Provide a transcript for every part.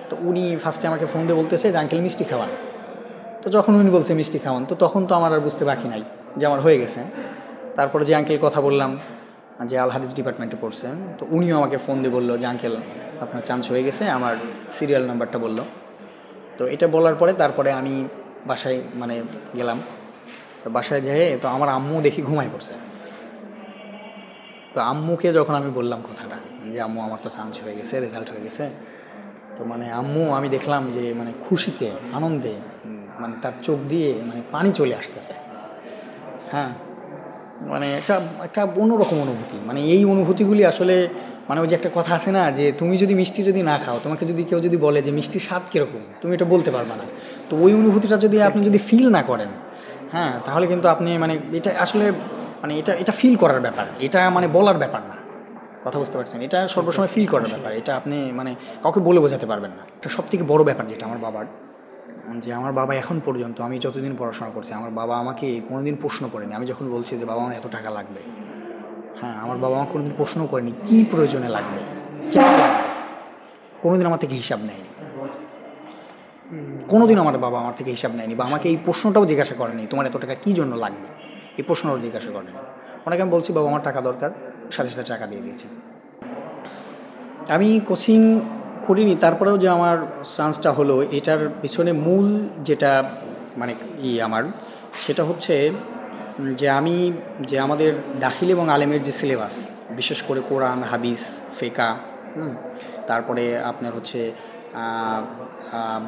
তো উনি ফার্স্টে আমাকে ফোন দিয়ে বলতেছে যে আঙ্কেল মিষ্টি খাওয়ান। তো যখন উনি বলছে মিষ্টি খাওয়ান, তো তখন তো আমার আর বুঝতে বাকি নাই যে আমার হয়ে গেছে। তারপরে যে আঙ্কেল কথা বললাম যে আল হাদিস ডিপার্টমেন্টে পড়ছেন, তো উনিও আমাকে ফোন দিয়ে বললো যে আঙ্কেল আপনার চান্স হয়ে গেছে, আমার সিরিয়াল নাম্বারটা বললো। তো এটা বলার পরে তারপরে আমি বাসায় মানে গেলাম। তো বাসায় যেয়ে তো আমার আম্মু দেখি ঘুমায় পড়ছে। তো আম্মুকে যখন আমি বললাম কথাটা যে আম্মু আমার তো চান্স হয়ে গেছে, রেজাল্ট হয়ে গেছে, তো মানে আম্মু আমি দেখলাম যে মানে খুশিতে আনন্দে মানে তার চোখ দিয়ে মানে পানি চলে আসতেছে। হ্যাঁ, মানে একটা একটা অন্যরকম অনুভূতি। মানে এই অনুভূতিগুলি আসলে মানে ওই যে একটা কথা আছে না যে তুমি যদি মিষ্টি যদি না খাও, তোমাকে যদি কেউ যদি বলে যে মিষ্টির স্বাদ কীরকম, তুমি এটা বলতে পারবে না। তো ওই অনুভূতিটা যদি আপনি যদি ফিল না করেন, হ্যাঁ, তাহলে কিন্তু আপনি মানে এটা আসলে মানে এটা এটা ফিল করার ব্যাপার, এটা মানে বলার ব্যাপার না। কথা বুঝতে পারছেন? এটা সর্বসময় ফিল করার ব্যাপার। এটা আপনি মানে কাউকে বলে বোঝাতে পারবেন না। এটা সবথেকে বড় ব্যাপার যেটা আমার বাবার, যে আমার বাবা এখন পর্যন্ত আমি যতদিন পড়াশোনা করছি, আমার বাবা আমাকে কোনোদিন প্রশ্ন করেনি। আমি যখন বলছি যে বাবা আমার এত টাকা লাগবে, হ্যাঁ, আমার বাবা আমাকে কোনোদিন প্রশ্ন করেনি কী প্রয়োজনে লাগবে, কেন লাগবে, কোনোদিন আমার থেকে হিসাব নেয়নি। কোনোদিন আমার বাবা আমার থেকে হিসাব নেয়নি, বা আমাকে এই প্রশ্নটাও জিজ্ঞাসা করেনি তোমার এত টাকা কী জন্য লাগবে, এই প্রশ্নটাও জিজ্ঞাসা করেনি। ওনাকে আমি বলছি বাবা আমার টাকা দরকার, সাথে সাথে টাকা দিয়ে দিয়েছি। আমি কোচিং করিনি, তারপরেও যে আমার চান্সটা হলো এটার পিছনে মূল যেটা মানে আমার সেটা হচ্ছে যে আমি যে আমাদের দাখিল এবং আলেমের যে সিলেবাস, বিশেষ করে কোরআন হাদিস ফিকহ, তারপরে আপনার হচ্ছে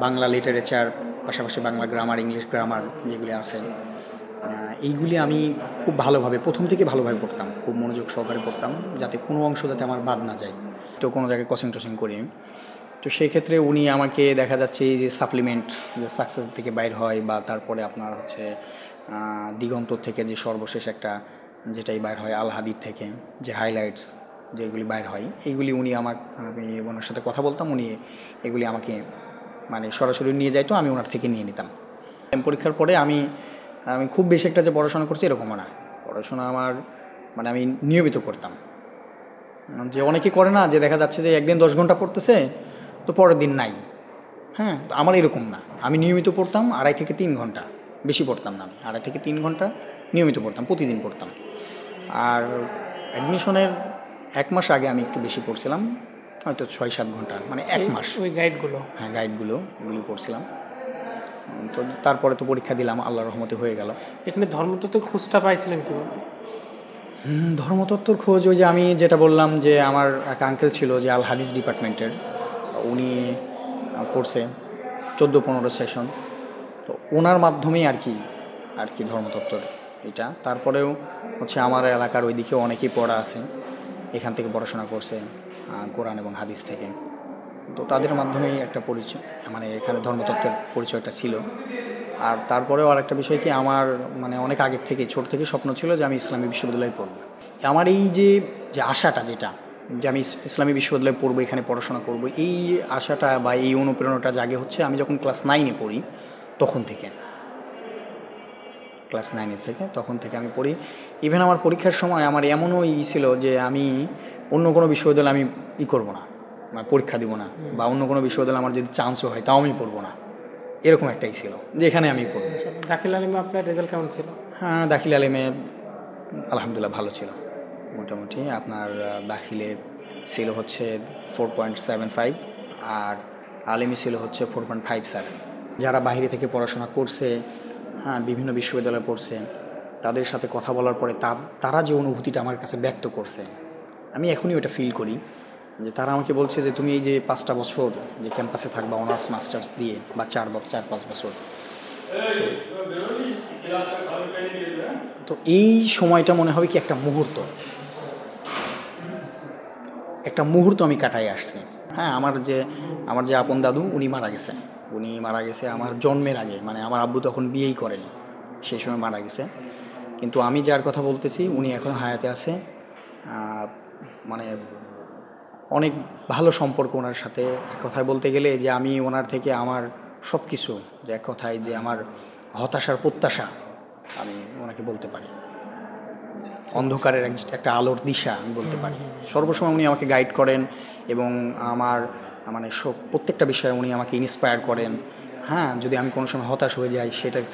বাংলা লিটারেচার, পাশাপাশি বাংলা গ্রামার, ইংলিশ গ্রামার যেগুলি আছে, এইগুলি আমি খুব ভালোভাবে প্রথম থেকে ভালোভাবে পড়তাম, খুব মনোযোগ সহকারে পড়তাম, যাতে কোনো অংশ যাতে আমার বাদ না যায়। তো কোনো জায়গায় কোচিং টোচিং করি। তো সেই ক্ষেত্রে উনি আমাকে দেখা যাচ্ছে এই যে সাপ্লিমেন্ট যে সাকসেস থেকে বাইর হয়, বা তারপরে আপনার হচ্ছে দিগন্ত থেকে যে সর্বশেষ একটা যেটাই বাইর হয়, আল হাদিদ থেকে যে হাইলাইটস যেগুলি বাইর হয়, এইগুলি উনি আমি ওনার সাথে কথা বলতাম, উনি এগুলি আমাকে মানে সরাসরি নিয়ে যাইতো, আমি ওনার থেকে নিয়ে নিতাম। পরীক্ষার পরে আমি খুব বেশি একটা যে পড়াশোনা করছি এরকমও না। পড়াশোনা আমার মানে আমি নিয়মিত করতাম। যে অনেকে করে না, যে দেখা যাচ্ছে যে একদিন 10 ঘন্টা পড়তেছে তো পরের দিন নাই। হ্যাঁ, আমার এরকম না, আমি নিয়মিত পড়তাম 2.5 থেকে 3 ঘন্টা, বেশি পড়তাম না। আমি 2.5 থেকে 3 ঘন্টা নিয়মিত পড়তাম, প্রতিদিন পড়তাম। আর অ্যাডমিশনের 1 মাস আগে আমি একটু বেশি পড়ছিলাম, হয়তো 6-7 ঘন্টা, মানে 1 মাস। ওই গাইডগুলো, হ্যাঁ, গাইডগুলো এগুলো পড়ছিলাম। তো তারপরে তো পরীক্ষা দিলাম, আল্লাহর রহমতে হয়ে গেল। এখানে ধর্মতত্ত্বের খোঁজটা পাইছিলেন কীভাবে? ধর্মতত্ত্বর খোঁজ ওই যে আমি যেটা বললাম যে আমার এক আঙ্কেল ছিল যে আল হাদিস ডিপার্টমেন্টের, উনি পড়ছে 14-15 সেশন, তো ওনার মাধ্যমেই আর কি ধর্মতত্ত্বর এটা। তারপরেও হচ্ছে আমার এলাকার ওইদিকে অনেকেই পড়া আছে, এখান থেকে পড়াশোনা করছে কোরআন এবং হাদিস থেকে, তো তাদের মাধ্যমেই একটা পরিচয়, মানে এখানে ধর্মতত্ত্বের পরিচয়টা ছিল। আর তারপরেও আরেকটা বিষয় কি, আমার মানে অনেক আগের থেকে ছোট থেকে স্বপ্ন ছিল যে আমি ইসলামী বিশ্ববিদ্যালয়ে পড়ব। আমার এই যে আশাটা যেটা, যে আমি ইসলামী বিশ্ববিদ্যালয়ে পড়বো, এখানে পড়াশোনা করব, এই আশাটা বা এই অনুপ্রেরণাটা জাগে হচ্ছে আমি যখন ক্লাস 9-এ পড়ি, তখন থেকে। ক্লাস 9 থেকে তখন থেকে আমি পড়ি। ইভেন আমার পরীক্ষার সময় আমার এমনও ছিল যে আমি অন্য কোনো বিশ্ববিদ্যালয়ে আমি করবো না, মানে পরীক্ষা দিব না, বা অন্য কোনো বিশ্ববিদ্যালয়ে আমার যদি চান্সও হয় তাও আমি পড়বো না, এরকম একটাই ছিল যে এখানে আমি পড়বো। দাখিল আলিমে আপনার রেজাল্ট কেমন ছিল? হ্যাঁ, দাখিল আলিমে আলহামদুলিল্লাহ ভালো ছিল মোটামুটি। আপনার দাখিলে ছিল হচ্ছে 4.75, আর আলিমে ছিল হচ্ছে 4.57। যারা বাইরে থেকে পড়াশোনা করছে, হ্যাঁ, বিভিন্ন বিশ্ববিদ্যালয়ে পড়ছে, তাদের সাথে কথা বলার পরে তারা যে অনুভূতিটা আমার কাছে ব্যক্ত করছে, আমি এখনই ওটা ফিল করি। যে তারা আমাকে বলছে যে তুমি এই যে 5টা বছর যে ক্যাম্পাসে থাকবা অনার্স মাস্টার্স দিয়ে, বা 4-5 বছর, তো এই সময়টা মনে হবে কি একটা মুহূর্ত আমি কাটাই আসছি। হ্যাঁ, আমার যে আপন দাদু উনি মারা গেছে আমার জন্মের আগে, মানে আমার আব্বু তখন বিয়েই করেনি, সেই সময় মারা গেছে। কিন্তু আমি যার কথা বলতেছি উনি এখন হায়াতে আছে। মানে অনেক ভালো সম্পর্ক ওনার সাথে। এক কথায় বলতে গেলে যে আমি ওনার থেকে আমার সব কিছু, যে এক কথায় যে আমার হতাশার প্রত্যাশা, আমি ওনাকে বলতে পারি। অন্ধকারের একটা আলোর দিশা আমি বলতে পারি। সর্বসময় উনি আমাকে গাইড করেন, এবং আমার মানে প্রত্যেকটা বিষয়ে উনি আমাকে ইন্সপায়ার করেন। হ্যাঁ, যদি আমি কোনো সময় হতাশ হয়ে যাই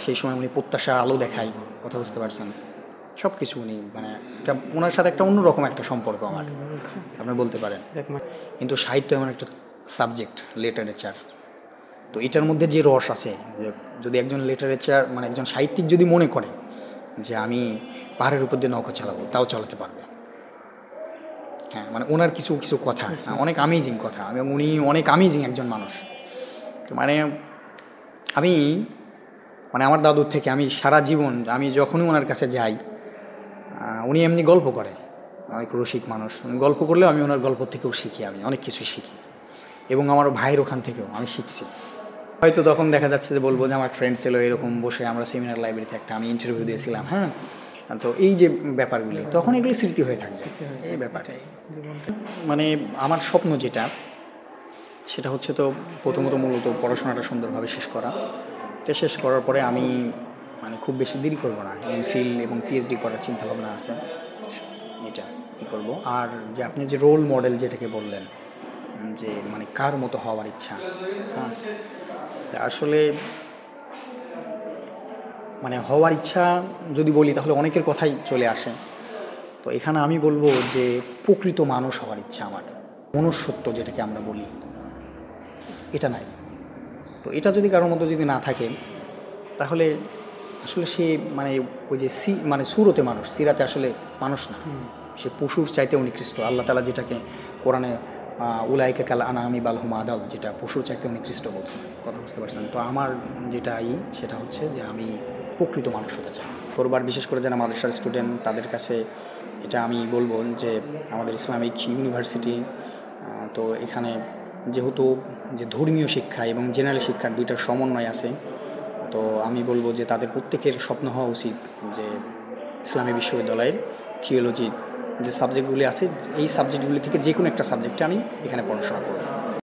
সেই সময় উনি প্রত্যাশার আলো দেখায়। কথা বুঝতে পারছেন? সব কিছু উনি মানে এটা ওনার সাথে একটা অন্যরকম একটা সম্পর্ক আমার, আচ্ছা। আপনি বলতে পারেন। যাক কিন্তু সাহিত্য এমন একটা সাবজেক্ট, লিটারেচার, তো এটার মধ্যে যে রস আছে, যে যদি একজন লিটারেচার মানে একজন সাহিত্যিক যদি মনে করে যে আমি পাহাড়ের উপর দিয়ে নৌকা চালাবো, তাও চালাতে পারবে। হ্যাঁ, মানে ওনার কিছু কিছু কথা অনেক আমেজিং কথা, উনি অনেক আমেজিং একজন মানুষ। তো মানে আমি মানে আমার দাদুর থেকে আমি সারা জীবন আমি যখনই ওনার কাছে যাই, উনি এমনি গল্প করে, অনেক রসিক মানুষ, উনি গল্প করলেও আমি ওনার গল্প থেকেও শিখি, আমি অনেক কিছু শিখি, এবং আমার ভাইয়ের ওখান থেকেও আমি শিখছি। হয়তো তখন দেখা যাচ্ছে যে বলবো যে আমার ফ্রেন্ড ছিল এরকম বসে, আমরা সেমিনার লাইব্রেরিতে একটা আমি ইন্টারভিউ দিয়েছিলাম, হ্যাঁ, তো এই যে ব্যাপারগুলি তখন এগুলি স্মৃতি হয়ে থাকবে। এই ব্যাপারটাই মানে আমার স্বপ্ন যেটা, সেটা হচ্ছে তো প্রথমত মূলত পড়াশোনাটা সুন্দরভাবে শেষ করা। এটা শেষ করার পরে আমি মানে খুব বেশি দেরি করবো না, এমফিল এবং পিএইচডি করার চিন্তাভাবনা আছে, এটা কী করবো। আর যে আপনি যে রোল মডেল যেটাকে বললেন, যে মানে কার মতো হওয়ার ইচ্ছা, হ্যাঁ, আসলে মানে হওয়ার ইচ্ছা যদি বলি তাহলে অনেকের কথাই চলে আসে। তো এখানে আমি বলবো যে প্রকৃত মানুষ হওয়ার ইচ্ছা আমার, মনুষ্যত্ব যেটাকে আমরা বলি, এটা নাই। তো এটা যদি কারোর মধ্যে যদি না থাকে, তাহলে আসলে সে মানে ওই যে মানে সুরতে মানুষ, সিরাতে আসলে মানুষ না, সে পশুর চাইতে নিকৃষ্ট। আল্লাহ তাআলা যেটাকে কোরআনে উলাইকা কাল আনআমি বাল হুম আদাল, যেটা পশুর চাইতে নিকৃষ্ট বলছে, কথা বুঝতে পারছেন? তো আমার যেটাই সেটা হচ্ছে যে আমি প্রকৃত মানুষ হতে চাই। করবার বিশেষ করে যারা মাদ্রাসার স্টুডেন্ট তাদের কাছে এটা আমি বলবো যে আমাদের ইসলামিক ইউনিভার্সিটি, তো এখানে যেহেতু যে ধর্মীয় শিক্ষা এবং জেনারেল শিক্ষার দুইটার সমন্বয় আছে, তো আমি বলবো যে তাদের প্রত্যেকের স্বপ্ন হওয়া উচিত যে ইসলামী বিশ্ববিদ্যালয়ের থিওলজি যে সাবজেক্টগুলি আছে, এই সাবজেক্টগুলি থেকে যে কোনো একটা সাবজেক্টে আমি এখানে পড়াশোনা করব।